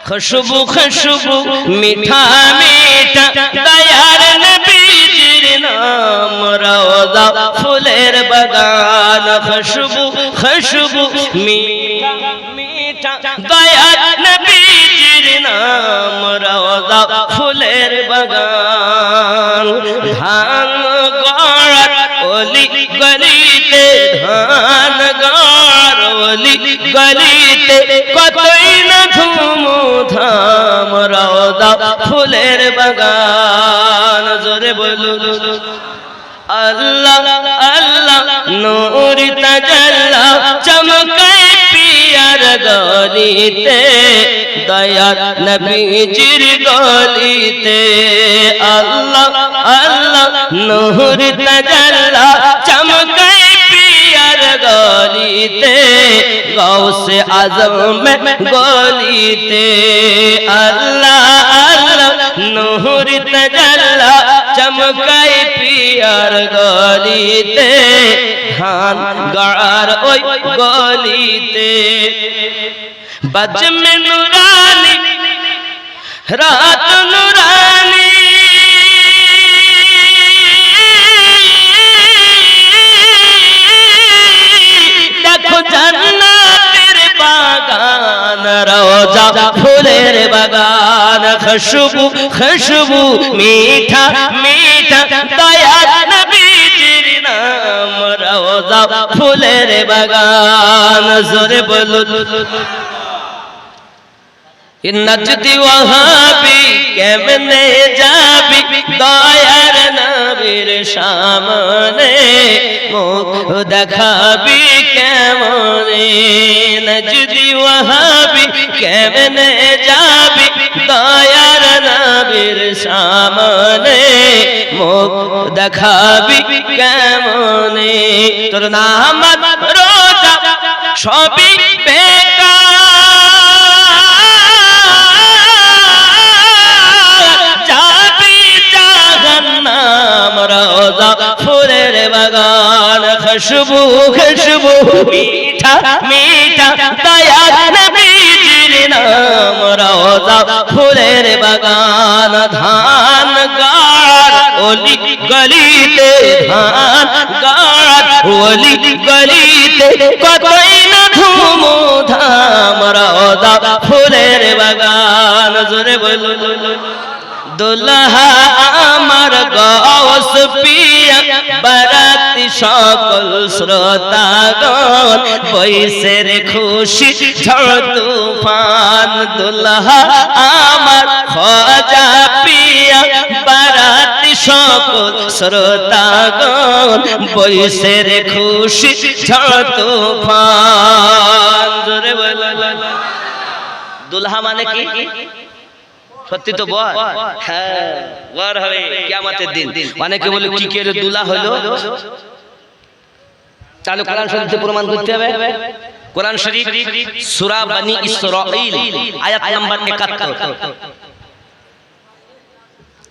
खुशबू खुशबू मीठा मीठा दयार नबीजिर नाम रोजा फुलेर बगान खुशबू खुशबू मीठा मीठा दयार नबीजिर नाम रोजा फुलेर बगान धान गड़ ओली गलीते धान गड़ ओली गलीते कतई न धूम धाम रोजा फुलेर बगान जोरे बोलो अल्लाह अल्लाह नूर तजल्ला चमके पियर गलीते दया नबीजिर गलीते अल्लाह अल्लाह नूर तजल्ला चमके पियर गलीते गौसे आजम में गलीते अल्लाह अल्लाह नूर तजल्ला चमके पियर गलीते धान गड़ ओई गलीते बज में नूरानी रात नूरानी देखो जन्नतेर बागान रोजा फुलेर बगान खुशबू खुशबू मीठा मीठा दया नबीजिर नाम रोजा फुलेर बगान जोरे बोलो नजदी वहाबी केमने जाबी दयार नबीर सामने मुख देखाबी केमने नजदी वहाबी केमने जाबी दयार नबीर सामने मुख देखाबी केमने तोर नाम रोजा सभी बेकार रोजा फुलेर बगान खुशबू खुशबू मीठा मीठा दया नबीजिर नाम रोजा फुलेर बगान धान गाड़ ओली गलीते धान गाड़ ओली गलीते कतई न धूम धाम रोजा फुलेर बगान जोरे बोलो दुल्हा आमार गौस पिया बाराती सकल श्रोतागण बैसे रे खुशी झड़ तूफान दुल्हा आमार ख्वाजा पिया बाराती सकल श्रोतागण बैसे रे खुशी झड़ तूफान जोरे बोलो दुल्हा माने की সত্যি তো বল হ্যাঁ ওয়ার হবে কিয়ামতের দিন অনেকে বলে কি করে দুলা হলো চালু কোরআন শরীফে প্রমাণ করতে হবে কোরআন শরীফ সূরা বনি ইসরাঈল আয়াত নাম্বার 71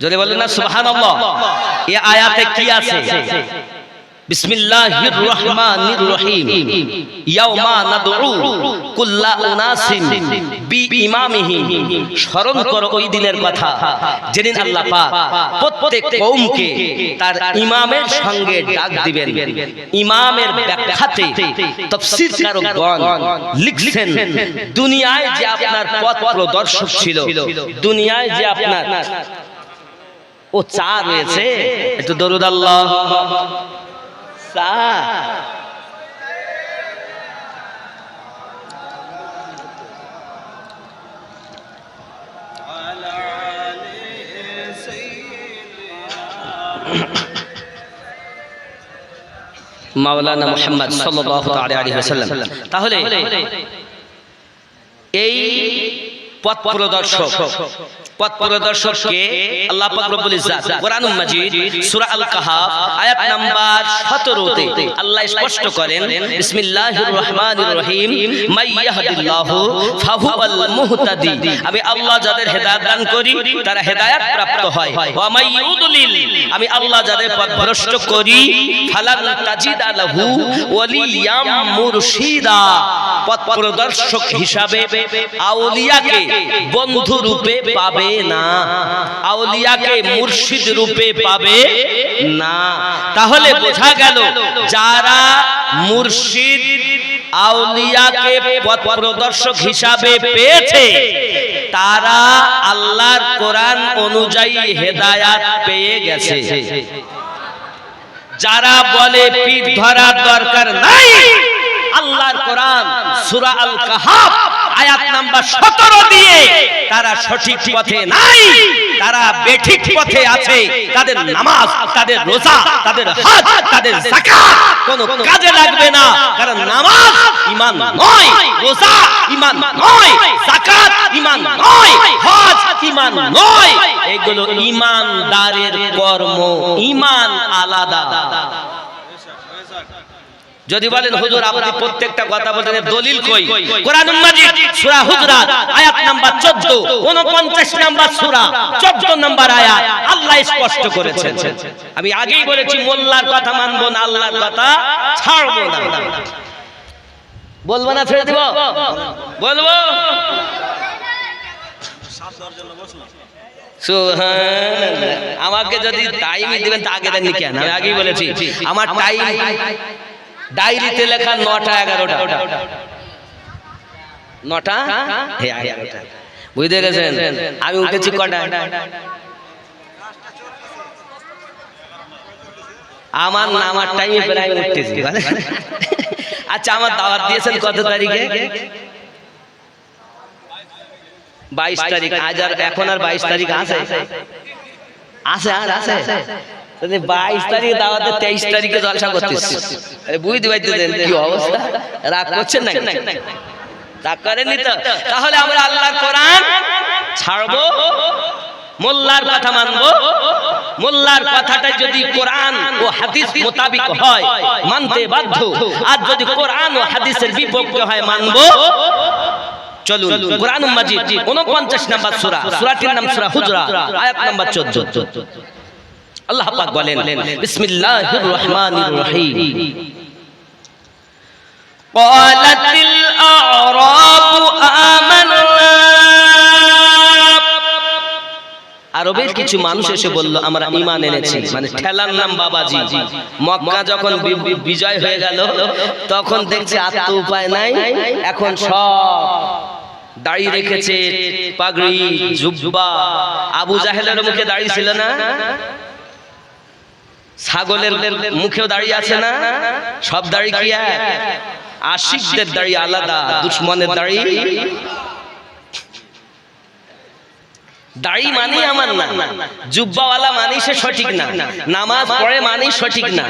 জোরে বলেন না সুবহানাল্লাহ এই আয়াতে কি আছে বিসমিল্লাহির রহমানির রহিম ইয়াউমা নাদউ কুল্লা উনাসিন বিইমামিহি স্মরণ করো ওই দিনের কথা যেদিন আল্লাহ পাক প্রত্যেক কওমকে তার ইমামের সঙ্গে ডাক দিবেন ইমামের ব্যাখ্যাতে তাফসীরকারগণ লিখছেন দুনিয়ায় যে আপনার পথ প্রদর্শক ছিল দুনিয়ায় যে আপনার ও চা রয়েছে একটু দরুদ আল্লাহ মাওলানা মুহাম্মদ সাল্লাল্লাহু তাআলা আলাইহি ওয়াসাল্লাম তাহলে এই পথ প্রদর্শককে আল্লাহ পাক রব্বুল ইজ্জাত কোরআনুল মাজিদ সূরা আল কাহাফ আয়াত নাম্বার 17 তে আল্লাহ স্পষ্ট করেন বিসমিল্লাহির রহমানির রহিম মাইয়াহদিল্লাহু ফাহুয়াল মুহতাদি আমি আল্লাহ যাদের হেদায়েত দান করি তারা হেদায়েত প্রাপ্ত হয় ওয়া মাইয়ুদলিল আমি আল্লাহ যাদের পথ ভ্রষ্ট করি ফালান তাজিদা লাহু ওয়ালিয়াম মুরশিদা পথ প্রদর্শক হিসাবে আউলিয়াকে বন্ধু রূপে পাবে না, আউলিয়াকে মুর্শিদ রূপে পাবে না। তাহলে বোঝা গেল যারা মুর্শিদ আউলিয়াকে পথ প্রদর্শক হিসাবে পেয়েছে তারা আল্লাহর কোরআন অনুযায়ী হেদায়াত পেয়ে গেছে। যারা বলে পীর ধরার দরকার নাই, আল্লাহর কোরআন সূরা আল কাহাফ আয়াত নাম্বার 17 দিয়ে তারা সঠিক পথে নাই, তারা বেঠিক পথে আছে। তাদের নামাজ, তাদের রোজা, তাদের হজ, তাদের যাকাত কোনো কাজে লাগবে না, কারণ নামাজ ঈমান নয়, রোজা ঈমান নয়, যাকাত ঈমান নয়, হজ ঈমান নয়। এগুলো ঈমানদারের কর্ম, ঈমান আলাদা। যদি বলেন হুজুর আপনি প্রত্যেকটা কথা বলছেন, দলিল কই? কোরআনুল মাজিদ সূরা হুজরাত আয়াত নাম্বার 14, 49 নাম্বার সূরা 14 নাম্বার আয়াত আল্লাহ স্পষ্ট করেছেন। আমি আগেই বলেছি মোল্লার কথা মানবো না, আল্লাহর কথা ছাড়বো না। বলবো না ছেড়ে দিব? বলবো। আমাকে যদি টাইমই দিবেন তা আগে দেননি কেন? আমি আগেই বলেছি আমার টাইম ডায়েরিতে লেখা 9টা 11টা 9টা 11টা, বুঝতে গেছেন? আমি উঠেছি কটা? আমার নামার টাইমে প্রায় উঠতেছি। আচ্ছা আমার দাওয়াত দিয়েছেন কত তারিখে? 22 তারিখ। আজ আর এখন আর 22 তারিখ আছে? আছে আর আছে? 22 তারিখে দাওয়াতে 23 তারিখে জলসা করতেছি। বুঝতে পারতেছেন কি অবস্থা? রাগ করছেন না? রাগ করেননি তো? তাহলে আমরা আল্লাহর কোরআন ছাড়বো, মোল্লার কথা মানবো। মোল্লার কথাটা যদি কোরআন ও হাদিস মোতাবিক হয় মানতে বাধ্য, আর যদি কোরআন ও হাদিসের বিপক্ষে হয় মানবো। চলুন কোরআনুল মাজিদ 49 নাম্বার সূরা, সূরাটির নাম সূরা হুজরাত আয়াত নাম্বার 14। আল্লাহ পাক বলেন বিসমিল্লাহির রহমানির রহিম, ক্বালাতিল আ'রাবু আমান্না। আরবের কিছু মানুষ এসে বলল আমরা ঈমান এনেছি, মানে ঠেলার নাম বাবাজি। মক্কা যখন বিজয় হয়ে গেল তখন দেখছে আর তো উপায় নাই, এখন সব দাড়ি রেখেছে, পাগড়ি, জুব্বা। আবু জাহেলের মুখে দাড়ি ছিল না? ছাগলের মুখেও দাড়ি আছে না? সব দাড়ি কি এক? আশিকদের দাড়ি আলাদা, দুশমনের দাড়ি। দাড়ি মানি আমার না, জুব্বাওয়ালা মানি সে সঠিক না, নামাজ পড়ে মানি সঠিক না।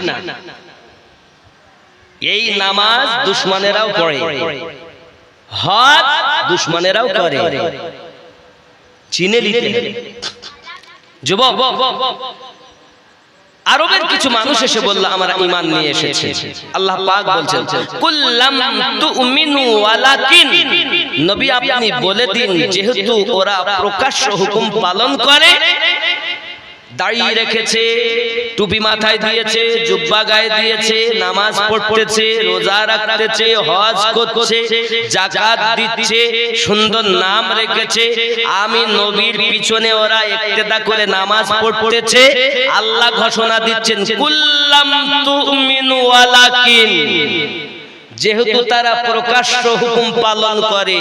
এই নামাজ দুশমনেরাও পড়ে, হজ দুশমনেরাও করে, চিনে নিতে। যুবক, আরবের কিছু মানুষ এসে বলল আমরা ঈমান নিয়ে এসেছি। আল্লাহ পাক বলছেন কুল্লাম তুমিনু ওয়ালাকিন, নবী আপনি বলে দিন যেহেতু ওরা প্রকাশ্য হুকুম পালন করে, দাড়ি রেখেছে, টুপি মাথায় দিয়েছে, জুব্বা গায়ে দিয়েছে, নামাজ পড়তেছে, রোজা রাখতেছে, হজ করছে, যাকাত দিচ্ছে, সুন্দর নাম রেখেছে, আমি নবীর পিছনে ওরা ইক্তেদা করে নামাজ পড়তেছে। আল্লাহ ঘোষণা দিচ্ছেন কুল্লাম তুমিনু ওয়ালাকিন, যেহেতু তারা প্রকাশ্য হুকুম পালন করে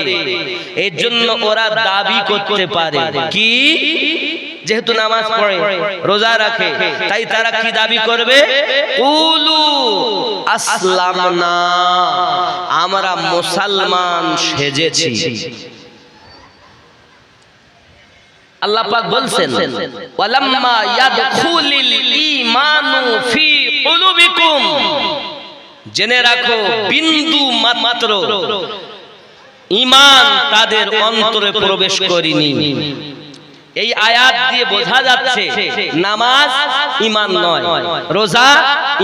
এর জন্য ওরা দাবি করতে পারে কি? যেহেতু নামাজ পড়ে, রোজা রাখে, তাই তারা কি দাবি করবে? কুলু আসলামনা, আমরা মুসলমান সেজেছি। আল্লাহ পাক বলছেন ওয়ালাম্মা ইয়াদখুলিল ঈমানু ফি কুলুবিকুম, জেনে রাখো বিন্দু মাত্র ঈমান তাদের অন্তরে প্রবেশ করেনি। এই আয়াত দিয়ে বোঝা যাচ্ছে নামাজ ঈমান নয়, রোজা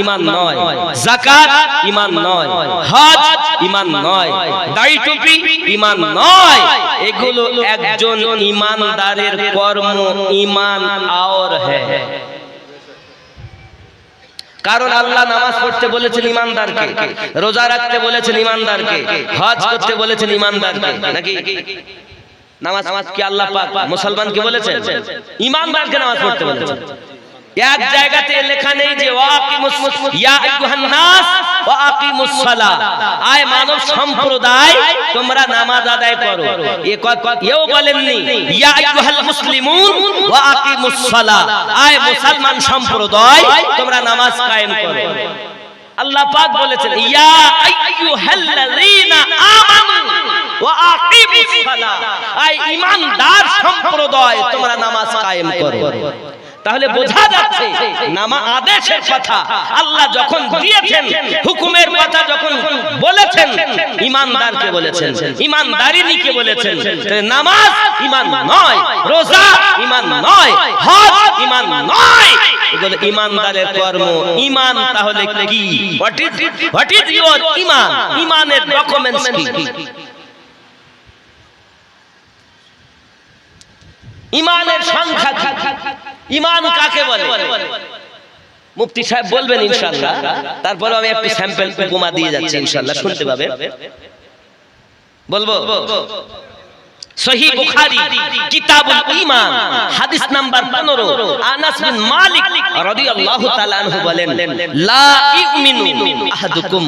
ঈমান নয়, যাকাত ঈমান নয়, হজ ঈমান নয়, দাড়ি টুপি ঈমান নয়। এগুলো একজন ঈমানদারের কর্ম, ঈমান और है। কারণ আল্লাহ নামাজ পড়তে বলেছেন ঈমানদারকে, রোজা রাখতে বলেছেন ঈমানদারকে, হজ করতে বলেছেন ঈমানদারকে, নাকি? নামাজ কি আল্লাহ পাক মুসলমানকে বলেছেন? ঈমানদারকে নামাজ পড়তে বলেছেন। এক জায়গাতে লেখা নেই যে ইয়া আইয়ুহান নাস ওয়া আকিমুস সালাহ, আয় মানব সম্প্রদায় তোমরা নামাজ আদায় করো। এও বলেননি ইয়া আইয়ুহাল মুসলিমুন ওয়া আকিমুস সালাহ, আয় মুসলমান সম্প্রদায় তোমরা নামাজ কায়েম করো। আল্লাহ পাক বলেছেন ইয়া আইয়ুহাল্লাযীনা আমানু ওয়া আকিমুস সালাহ, আয় ঈমানদার সম্প্রদায় তোমরা নামাজ কায়েম করো। তাহলে বোঝা যাচ্ছে নামাজ আদেশের কথা আল্লাহ যখন দিয়েছেন, হুকুমের কথা যখন বলেছেন, ঈমানদারকে বলেছেন, ঈমানদারিনীকে বলেছেন। নামাজ ঈমান নয়, রোজা ঈমান নয়, হজ ঈমান নয়, এগুলো ঈমানদারের কর্ম। ঈমান তাহলে কি? হোয়াট ইজ ইওর ঈমান? ঈমানের ডকুমেন্টস কি? ঈমানের সংখ্যা কি? ঈমান কাকে বলে? মুফতি সাহেব বলবেন ইনশাআল্লাহ, তারপরে আমি একটু স্যাম্পল উপমা দিয়ে যাচ্ছি, ইনশাআল্লাহ শুনতে পাবেন। বলবো সহিহ বুখারী কিতাবুল ঈমান হাদিস নাম্বার 15, আনাস বিন মালিক রাদিয়াল্লাহু তাআলা আনহু বলেন লা ইউমিনু আহাদুকুম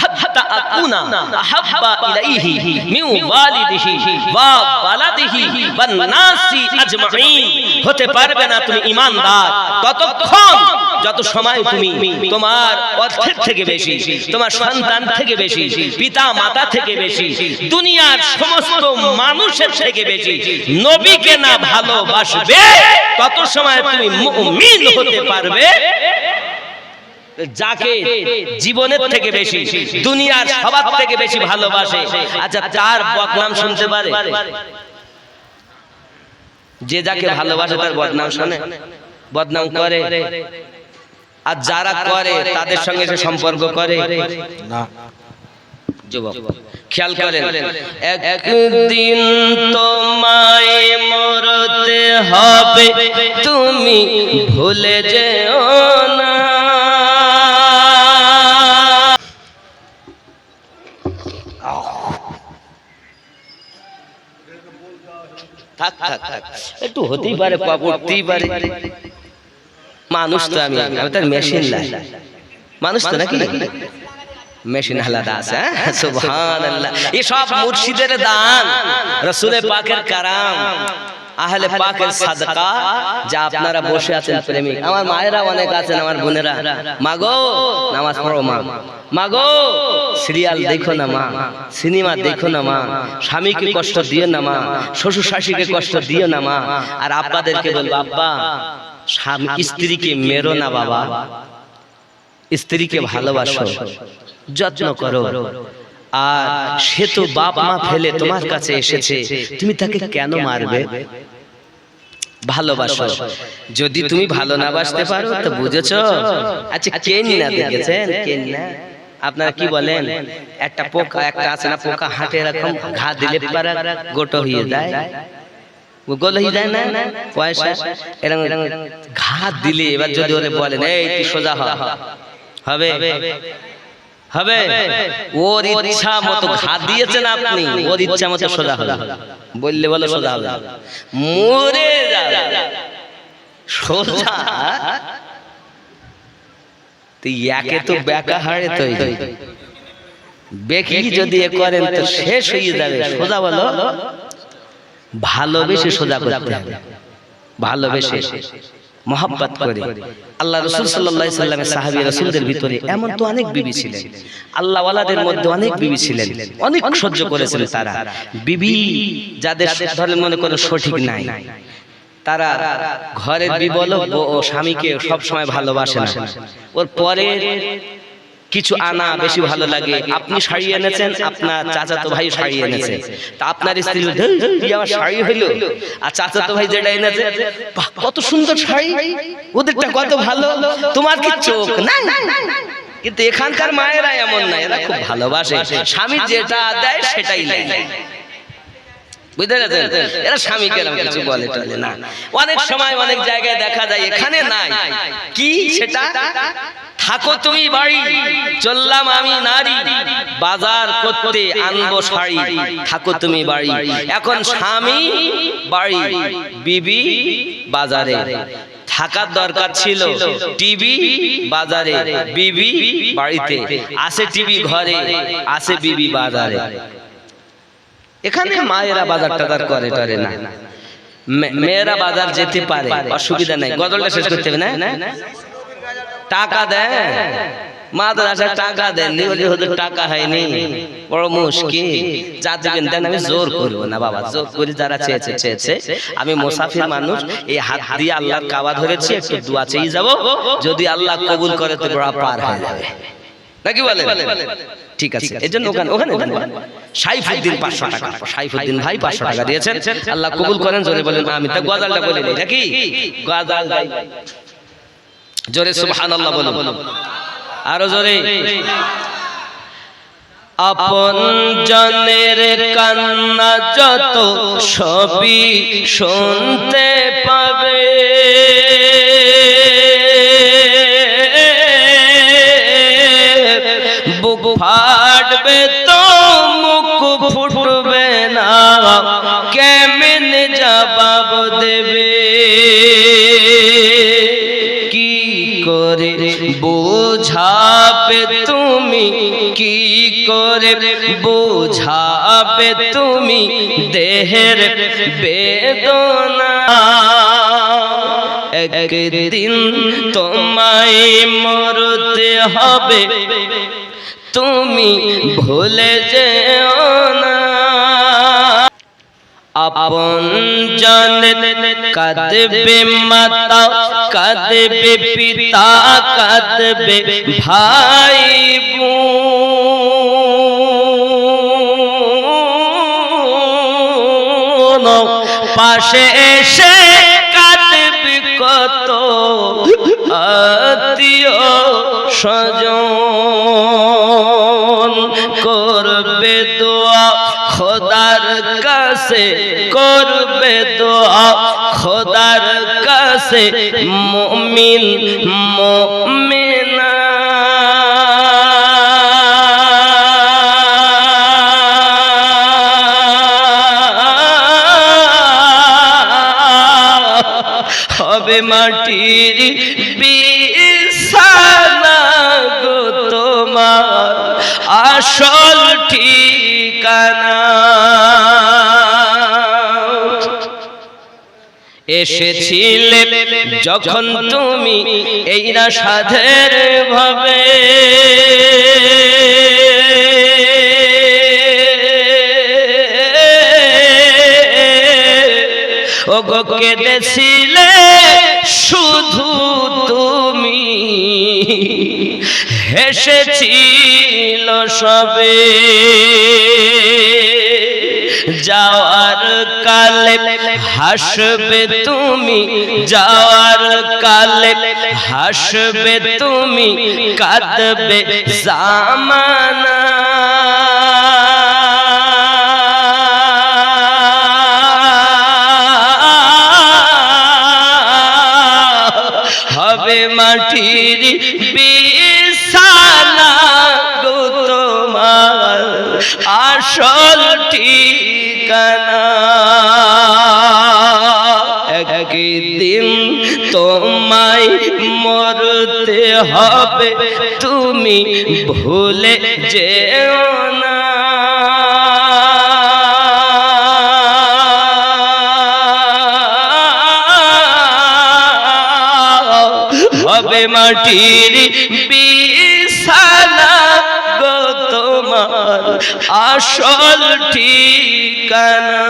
হাত্তা আকুনা আহাব্বা ইলাইহি মিন ওয়ালিদিহি ওয়া ওয়ালাদিহি ওয়ান নাসি আজমাইন, হতে পারবে না তুমি ঈমানদার ততক্ষণ যত সময় তুমি তোমার অর্থের থেকে বেশি, তোমার সন্তান থেকে বেশি, পিতা মাতা থেকে বেশি, দুনিয়ার সমস্ত মানুষের থেকে বেশি নবীকে না ভালোবাসবে, তত সময় তুমি মুমিন হতে পারবে। যাকে জীবনের থেকে বেশি, দুনিয়ার সবার থেকে বেশি ভালোবাসে, আচ্ছা তার বদনাম শুনতে পারে? যে যাকে ভালোবাসে তার বদনাম শুনে, বদনাম করে। আর যারা করে তাদের সঙ্গে সে সম্পর্ক করে না। যুবক খেয়াল করেন, একদিন তোমায় মরতে হবে, তুমি ভুলে যেও না। থাক থাক থাক, একটু হতেই পারে, পড়তেই পারে। মানুষ তো আমি তার মেশিন লাই, মানুষ তো নাকি মেশিন আলাদা আছে। সুবহানাল্লাহ, এই সব মুর্শিদের দান, রাসূলের পাকের কারাম, আহলে পাকের সাদকা, যা আপনারা বসে আছেন প্রেমিক। আমার মায়েরা অনেক আছেন, আমার বোনেরা, মাগো নামাজ পড়ো মা, মাগো সিরিয়াল দেখো না মা, সিনেমা দেখো না মা, স্বামীকে কষ্ট দিও না মা, শ্বশুর শাশুড়িকে কষ্ট দিও না মা। আর আব্বাদেরকে বলবো আব্বা স্বামী স্ত্রীকে মেরো না বাবা, স্ত্রীকে ভালোবাসো, যত্ন করো। আর সে তো বাপ মা ফেলে তোমার কাছে এসেছে, তুমি তাকে কেন মারবে? ভালোবাসো। যদি তুমি ভালো না বাসতে পারো তো বুঝেছো? আচ্ছা কেন্না দেখেছেন? কেন্না আপনারা কি বলেন? একটা পোকা, একটা আছে না পোকা, হাটে এরকম ঘা দিলে পারা গোটো হয়ে যায়, গোল হয়ে যায় না পয়সা, এরকম ঘা দিলে এবার যদি ওরে বলেন এই তুই সোজা হবে হবে, ওর ইচ্ছা মতো ঘা দিয়েছেন আপনি, ওর ইচ্ছা মতো সোজা হবে বললে বলো সোজা হবে, মরে যাবে সোজা। তুই একে তো বেকা হারে, তো বেকি যদি এ করেন তো শেষ হয়ে যাবে। সোজা বলো, ভালোবেসে সোজা করতে হবে, ভালোবেসে মহব্বত করে। আল্লাহ রাসূল সাল্লাল্লাহু আলাইহি সাল্লামের সাহাবী রাসূলদের ভিতরে এমন তো অনেক বিবি ছিলেন, আল্লাহ ওয়ালাদের মধ্যে অনেক বিবি ছিলেন, অনেক সহ্য করেছেন তারা। বিবি যাদের ধরেন মনে কোনো সঠিক নাই, তারা ঘরের বিবলক ও স্বামীকে সব সময় ভালোবাসে না। ওর পরে কিছু আনা বেশি ভালো লাগে। আপনি শাড়ি এনেছেন, আপনার চাচাতো ভাই শাড়ি এনেছে, তা আপনার স্ত্রী আমার শাড়ি হইলো, আর চাচাতো ভাই যেটা এনেছে কত সুন্দর শাড়ি, ওদেরটা কত ভালো, তোমার কি চোখ না? কিন্তু এখানকার মায়েরা এমন না, এরা খুব ভালোবাসে, স্বামী যেটা দেয় সেটাই নেয়, বুঝতে পেরেছেন? এরা স্বামীকে এরকম কিছু বলে টলে না। অনেক সময় অনেক জায়গায় দেখা যায় এখানে নাই কি সেটা থাকো তুমি বাড়ি, চললাম আমি নারী, বাজার করতে আনবো শাড়ি, থাকো তুমি বাড়ি। এখন স্বামী বাড়ি, বিবি বাজারে, থাকার দরকার ছিল টিভি বাজারে, বিবি বাড়িতে, আসে টিভি ঘরে, আসে বিবি বাজারে। এখানে মায়েরা বাজার টাজার করে টরে না, মেয়েরা বাজার যেতে পারে, অসুবিধা নাই। গজলটা শেষ করতে হবে না? টাকা দেন মাদ্রাসা, টাকা দেন, ওদের টাকা হয়নি, বড় মুশকিল। যা দিবেন দেন, আমি জোর করবো না বাবা, জোর করে যারা চেয়েছে চেয়েছে। আমি মুসাফির মানুষ, এই হাত দিয়ে আল্লাহর কাবা ধরেছি, একটু দোয়া চেয়ে যাবো, যদি আল্লাহ কবুল করে তো বড় পার হয়ে যাবে, নাকি বলে? ঠিক আছে, এই জন্য ওখানে সাইফুদ্দিন 500 টাকা, সাইফুদ্দিন ভাই 500 টাকা দিয়েছেন, আল্লাহ কবুল করেন, জোরে বলেন আমি। তা গজালটা বলে দিই নাকি? গজাল জোরে সুবহানাল্লাহ বলুন, আরো জোরে। আপন জনের কান্না যত সবই শুনতে পাবে, বুক ফাটবে তো মুখ ফুটবে না, কেমনে জবাব দেবে, কি করে বোঝাবে তুমি, কি করে বোঝাবে তুমি দেহের বেদনা, একদিন তোমায় মরতে হবে, তুমি ভুলে যেও না। আপন জানে কাঁদবে মাতা, কাঁদবে পিতা, কাঁদবে ভাই বোন, পাশে এসে কাঁদবে কত আত্মীয় স্বজন, করবে দোয়া খোদার কাছে, করবে দোয়া খোদার কাছে, মুমিন মুমিনা হবে মাটির বিছানা গো তোমার আসল ঠিকানা। এসেছিলে যখন তুমি এই না সাধের ভাবে, ও গো কেঁদেছিলে শুধু তুমি, হেসেছিল সবে, যাওয়ার কালে হাসবে তুমি, যাওয়ার কালে হাসবে তুমি, কাঁদবে জামানা, হবে মাটির বিছানা গো তোমার আসল ঠিকানা। একদিন তোমায় মরতে হবে, তুমি ভুলে যেও না। হবে মাটির বিছানা গো তোমার আসল ঠিকানা।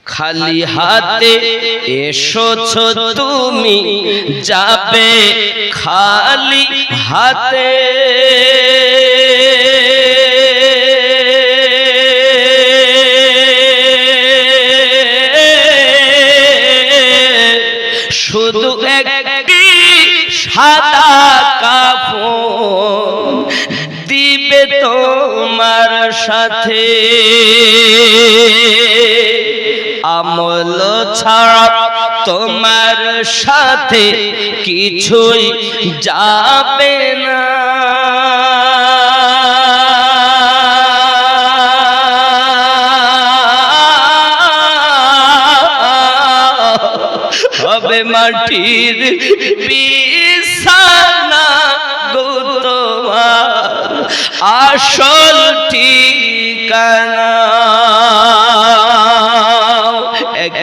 খালি হাতে এসেছো তুমি, যাবে খালি হাতে, শুধু একটি সাদা কাফন দিবে তোমার সাথে, আমল ছাড়া তোমার সাথে কিছুই যাবে না। হবে মাটির বিছানা গো তোমার আসল ঠিকানা।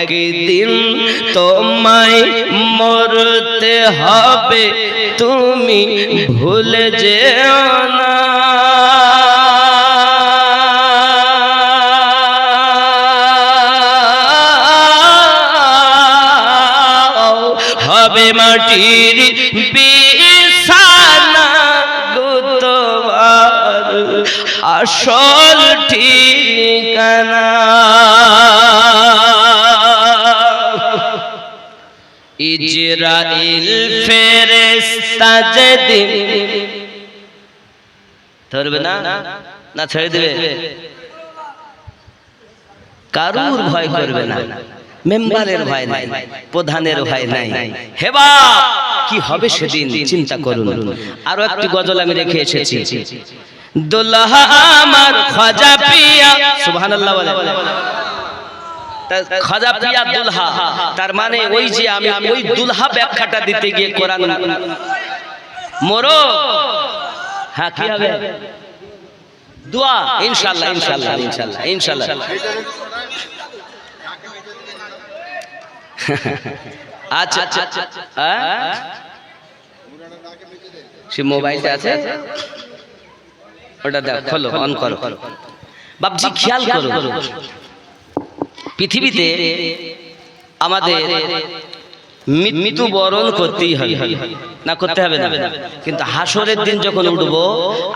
একদিন তোমায় মরতে হবে, তুমি ভুলে যেও না। হবে মাটির বিছানা গো তোমার আসল ঠিকানা। ইজরাইল ফেরেশতা যেদিন ধরবে না, না ছেড়ে দেবে? কারুর ভয় করবে না, মেম্বারের ভয় নাই, প্রধানের ভয় নাই। হেবা কি হবে সেদিন চিন্তা করুন। আরো একটি গজল আমি রেখে এসেছি। দুলহা আমার খাজা পিয়া, সুবহানাল্লাহ বলে। খাজা পিয়া দুলহা, তার মানে ওই যে আমি ওই দুলহা ব্যাখ্যাটা দিতে গিয়ে কোরআন মোরো। হ্যাঁ কি হবে? দোয়া ইনশাআল্লাহ ইনশাআল্লাহ ইনশাআল্লাহ ইনশাআল্লাহ। আচ্ছা আচ্ছা সে মোবাইলটা আছে ওটা দেখ, খোলো, অন করো। বাবজি খেয়াল করো, পৃথিবীতে আমাদের মৃত্যু বরণ করতেই হবে, না করতে হবে না? কিন্তু হাসরের দিন যখন উঠবো,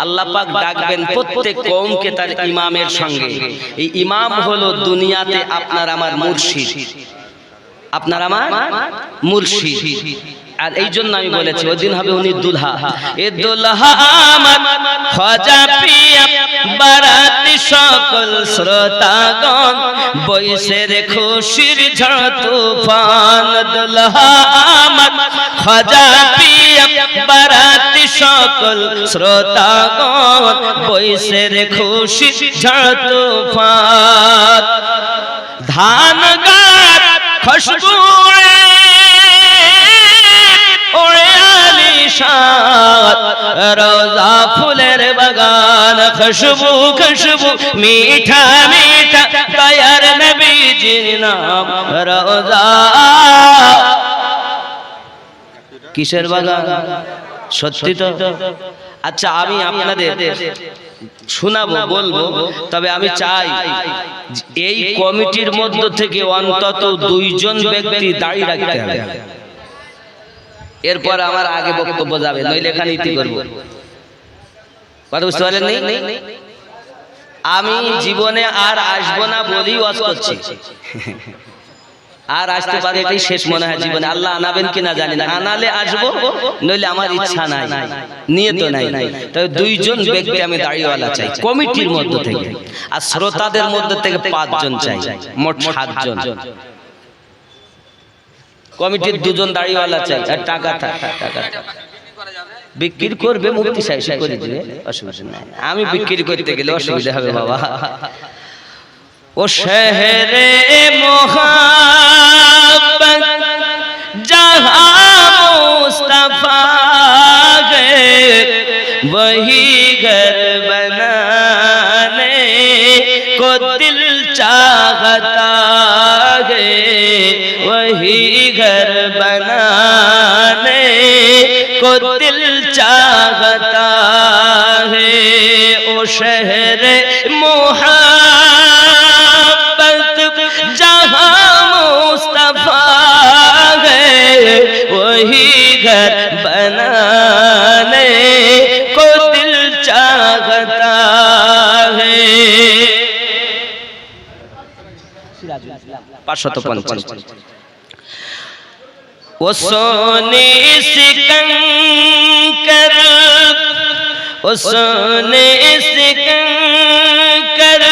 আল্লাহ পাক ডাকবেন প্রত্যেক কওমকে তার ইমামের সঙ্গে। এই ইমাম হলো দুনিয়াতে আপনার আমার মুর্শিদ, আপনার আমার মুর্শিদ। আর এই জন্য আমি বলেছি ওই দিন হবে উনি দুলহা। এ দুলহা আমার খাজা পিয়া, বারাতি সকল শ্রোতাগণ, বৈশের খুশির ঝড় তুফান। দুলহা আমার খাজা পিয়া, বারাতি সকল শ্রোতাগণ, বৈশের খুশির ঝড় তুফান। ধান গাছ খুশবু ওড়ে আলিশান, রোজা ফুলের বাগান, খুশবু খুশবু মিঠা মিঠা, দয়ার নবীজির নাম রোজা। কিসের বাগান? সত্যি তো? আচ্ছা আমি আপনাদের শোনাবো, বলবো, তবে আমি চাই এই কমিটির মধ্য থেকে অন্তত 2 জন ব্যক্তি দাঁড়িয়ে রাখতে হবে। এরপর আমার আগে বক্তব্য যাবে, নইলে এখানে ইতি করবো। কথা বুঝতে পারলেন? আমি জীবনে আর আসবো না বলেই ওয়াজ করছি। আর আসতে পারে এটাই শেষ মনে হয় জীবনে। আল্লাহ আনাবেন কিনা জানি না, আনালে আসবো, নইলে আমার ইচ্ছা নাই, নিয়ে তো নাই। তবে 2 জন ব্যক্তি আমি দাঁড়িয়েওয়ালা চাই কমিটির মধ্য থেকে, আর শ্রোতাদের মধ্য থেকে 5 জন চাই, মোট 7 জন। কমিটির 2 জন দাঁড়িয়েওয়ালা চাই। আর টাকা বিক্রি করবে মুফতি সাহেব করে দিবে, অসুবিধা নাই। আমি বিক্রি করতে গেলে অসুবিধা হবে বাবা। ও শহরে মোহাব্বত जहाँ मुस्तफा गए वही घर बनाने को दिल चाहता है, वही घर बनाने को दिल चाहता है। ओ शहर मोहब्बत जहाँ मुस्तफा है, वही घर बनाने को दिल चाहता है। 550 वो सोने से कंकर, वो सोने से कंकर,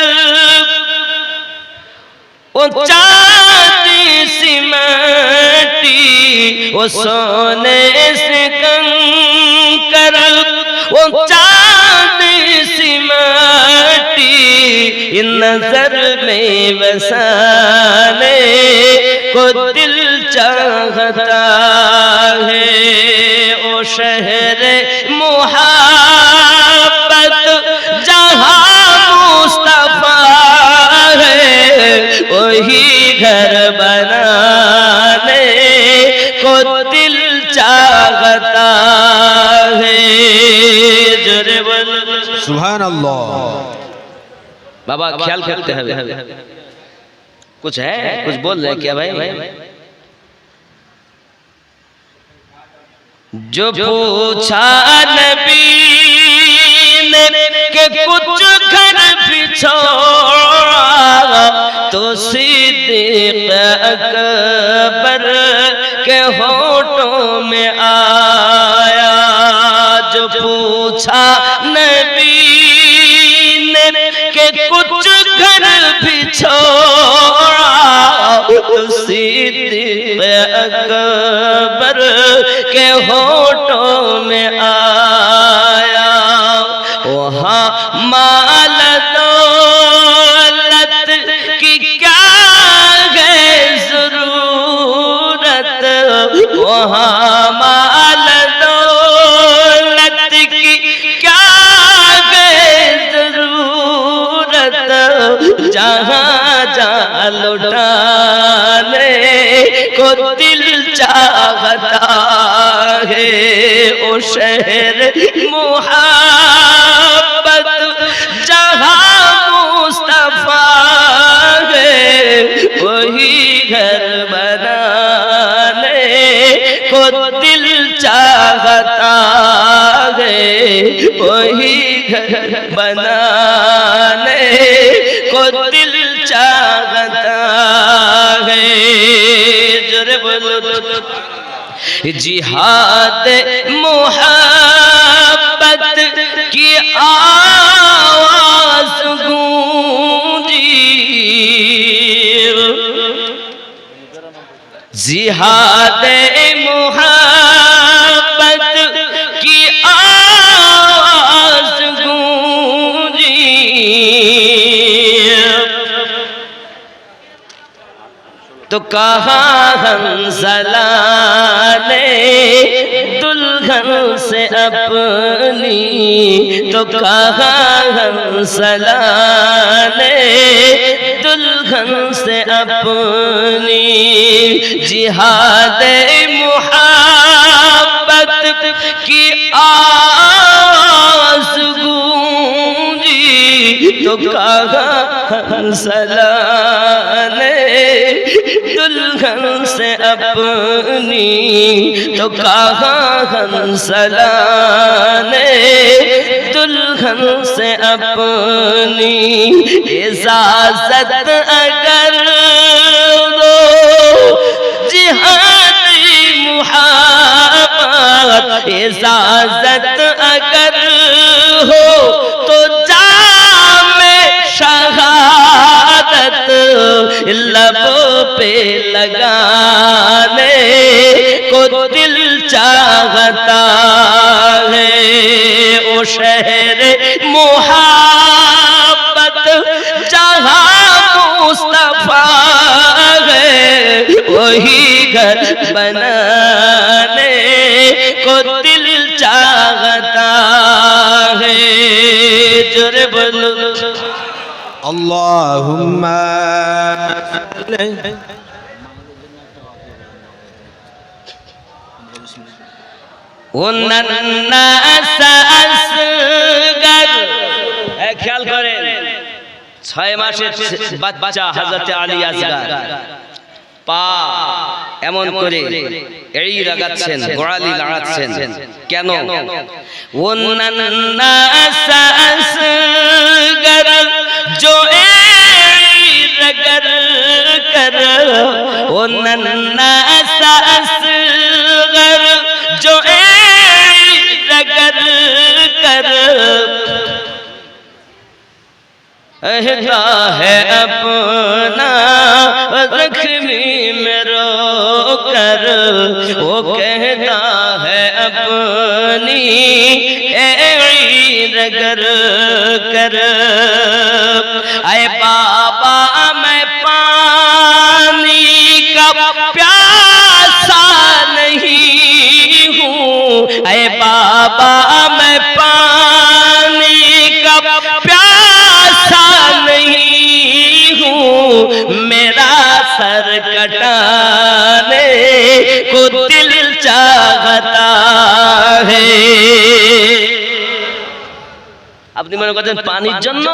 वो चांदी सिमट वो सोने से कंकर, वो चांदी सी माटी, नजर में बसाने को दिल चाहता है। ओ शहर मोहब्बत जहाँ मुस्तफा है, वही घर बनाने को दिल चाहता है। जोरे बोलो सुभान अल्लाह। बाबा ख्याल करते हैं, कुछ है, कुछ बोल रहे क्या भाई? जो पूछा नबी ने के कुछ घर बिछोड़ा, तो सिद्दीक़ अकबर के होठों में आया। जो पूछा नबी ने के कुछ घर बिछोड़ा, तो सिद्दीक़ अकबर के होठों में आया। वहाँ माल दौलत की क्या है ज़रूरत, वहाँ माल दौलत की क्या है ज़रूरत, जहाँ जहाँ लुटाने को दिल चाहता है। ओ शहर मोहब्बत जहाँ मुस्तफा है, वही घर बनाने को दिल चाहता है। वही घर बनाने को दिल चाहता है। जोरे बोलो जिहाद मोहब्बत की आवाज गूंजी, जिहाद मोहब्बत की आवाज गूंजी। तो कहा हंसला ने दुल्हन से अपनी, तो कहा हंसला ने दुल्हन से अपनी, जिहाद मुहब्बत की आवाज़ गूंजी। तो कहा हंसला ने दुल्हन से अपनी, तो कहा हंसला ने दुल्हन से अपनी, इजाजत अगर दो जिहादी मुहब्बत, इजाजत अगर हो तो जामे शहादत लबों पे लगाने को दिल चाहता है। ओ शहर मोहब्बत जहाँ मुस्तफा है, वही घर बनाने को दिल चाहता है। जोरे बोलो अल्लाहुम्मा वो नन्ना सा असगर, ख्याल करें 6 মাসের বাচ্চা হযরত আলী আসগার পা এমন করে এই লাগাচ্ছেন, গোড়ালি লাগাচ্ছেন কেন? ও নন্না সা আসগর जो रगर कर, ओ नन्ना सा असगर जो रगर कर, कहता है अपना जख्मी में रो कर, वो कहता है अपनी ईद कर कर आए बाबा मैं पानी का प्यासा नहीं हूँ, आए बाबा मैं पानी का प्यासा नहीं हूँ, मेरा सर कटाने को दिल चाहता है। আপনি মনে করছেন পানির জন্য,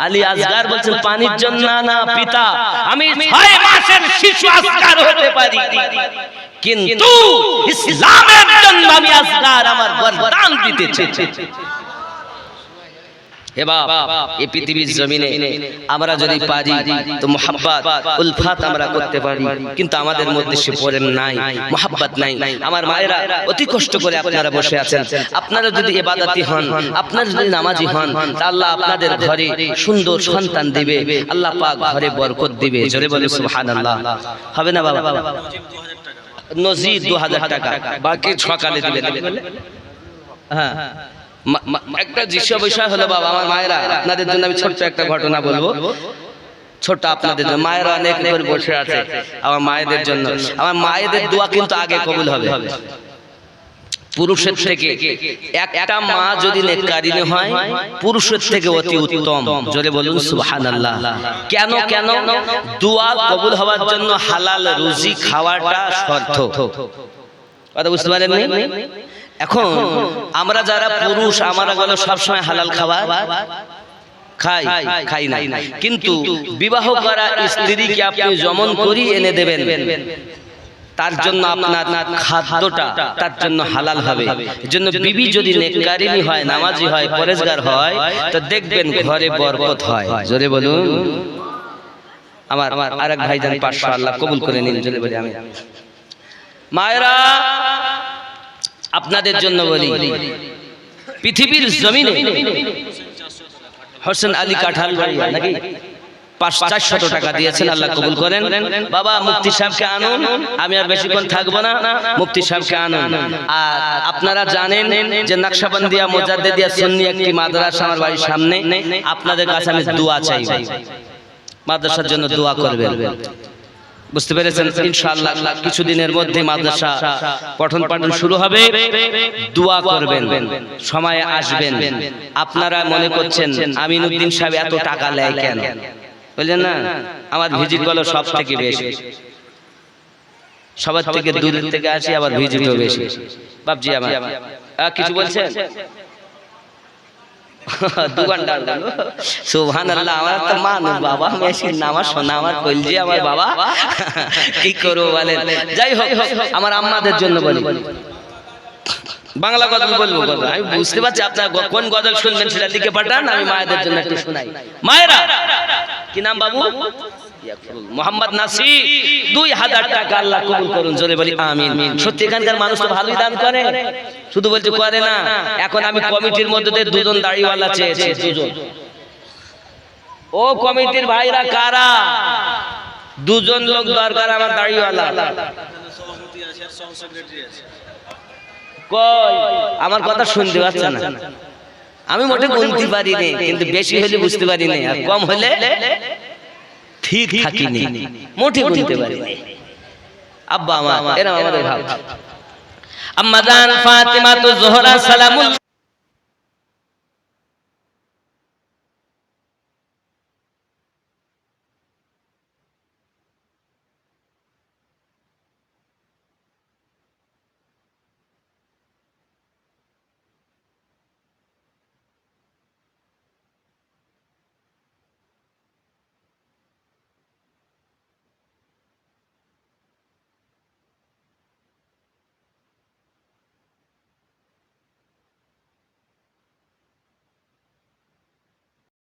আলী আসগার বলছেন পানির জন্য না পিতা, আমি 6 মাসের শিশু আসগার হতে পারি, কিন্তু ইসলামের জন্য আমি আসগার আমার বরদান দিতে চাই। হে বাপ, এই পৃথিবীর জমিনে আমরা যদি পারি তো মোহাব্বত উলফাত আমরা করতে পারি, কিন্তু আমাদের মধ্যে সে পড়েন নাই, মোহাব্বত নাই। আমার মায়েরা অতি কষ্ট করে আপনারা বসে আছেন, আপনারা যদি ইবাদতি হন, আপনারা যদি নামাজি হন, তা আল্লাহ আপনাদের ঘরে সুন্দর সন্তান দিবে, আল্লাহ পাক ঘরে বরকত দিবে। জোরে বলে সুবহানাল্লাহ। হবে না বাবা? নজির 2000 টাকা, বাকি সকালে দিবেন। হ্যাঁ, একটা বিষয় হলো বাবা, আমার মায়েরা আপনাদের জন্য আমি ছোট্ট একটা ঘটনা বলবো, ছোট্ট আপনাদের জন্য। মায়েরা অনেক করে বসে আছে, আমার মায়েদের জন্য, আমার মায়েদের দোয়া কিন্তু আগে কবুল হবে পুরুষের থেকে। একটা মা যদি নেককারিনী হয় পুরুষের থেকে অতি উত্তম। জোরে বলুন সুবহানাল্লাহ। কেন? কেন? দোয়া কবুল হওয়ার জন্য হালাল রুজি খাওয়াটা শর্ত। কথা বুঝতে পারেননি? এখন আমরা যারা পুরুষ, আমরা গেল সবসময় হালাল খাবার খাই না, কিন্তু বিবাহ করা স্ত্রীকে আপনি যেমন করি এনে দেবেন, তার জন্য আপনার খাদ্যটা তার জন্য হালাল হবে। এজন্য বিবি যদি নেককারিনী হয়, নামাজি হয়, পরেজগার হয়, তো দেখবেন ঘরে বরকত হয়। জোরে বলুন। আমার আরেক ভাইজান 500 আল্লাহ কবুল করে নিন। জোরে বলি আমি। মায়েরা আপনাদের জন্য বলি, পৃথিবীর জমিনে হোসেন আলী কাঁঠাল বাড়িয়া নাকি 400 টাকা দিয়েছেন, আল্লাহ কবুল করেন। বাবা মুফতি সাহেবকে আনুন, আমি আর বেশিক্ষণ থাকবো না, মুফতি সাহেবকে আনুন। আর আপনারা জানেন যে নকশবন্দিয়া মুজাদ্দিদিয়া সুন্নি একটি মাদ্রাসা আমার বাড়ির সামনে, আপনাদের কাছে আমি দোয়া চাই, মাদ্রাসার জন্য দোয়া করবেন। বুঝতে পেরেছেন? ইনশাআল্লাহ কিছুদিনের মধ্যে মাদ্রাসা পঠন পাঠন শুরু হবে, দোয়া করবেন, সময় আসবেন। আপনারা মনে করছেন আমিনউদ্দিন সাহেব এত টাকা নেয় কেন? বললেন না, আমার ভিজিট গুলো সব থেকে বেশি, সবার থেকে দূর থেকে আসি, আবার ভিজিটও বেশি। বাপজি আমার কিছু বলছেন? 2 ঘন্টা সুবহানাল্লাহ। আমার তো মানুষ বাবা, মেশিন না, আমার সোনা, আমার কলজি, আমার বাবা, কি করবো বলেন। যাই হোক, আমার আম্মাদের জন্য বলি, বাংলা গজল বলবো। আমি বুঝতে পারছি আপনারা কোন গজল শুনবেন, সেটা দিকে পাঠান, আমি মায়েদের জন্য একটু শোনাই। মায়েরা, কি নাম বাবু? মোহাম্মদ নাসির, 2000 টাকা আল্লাহ কবুল করুন। জোরে বলি আমিন। সত্যি এখানকার মানুষ তো ভালোই দান করে, শুধু বলছে করে না। এখন আমি কমিটির মধ্যে 2জন দাড়িওয়ালা চেয়েছি, 2জন। ও কমিটির ভাইরা কারা? 2জন লোক দরকার আমার দাড়িওয়ালা। কই আমার কথা শুনতে পাচ্ছেন না? আমি মোটে গুনতে পারি না, কিন্তু বেশি হলে বুঝতে পারি না, আর কম হলে ঠিক থাকিনি, মোটে গুনতে পারি না। আব্বা আমার এরা আমাদের ভাব। আম্মা জান ফাতিমা তো জোহরা সালামুল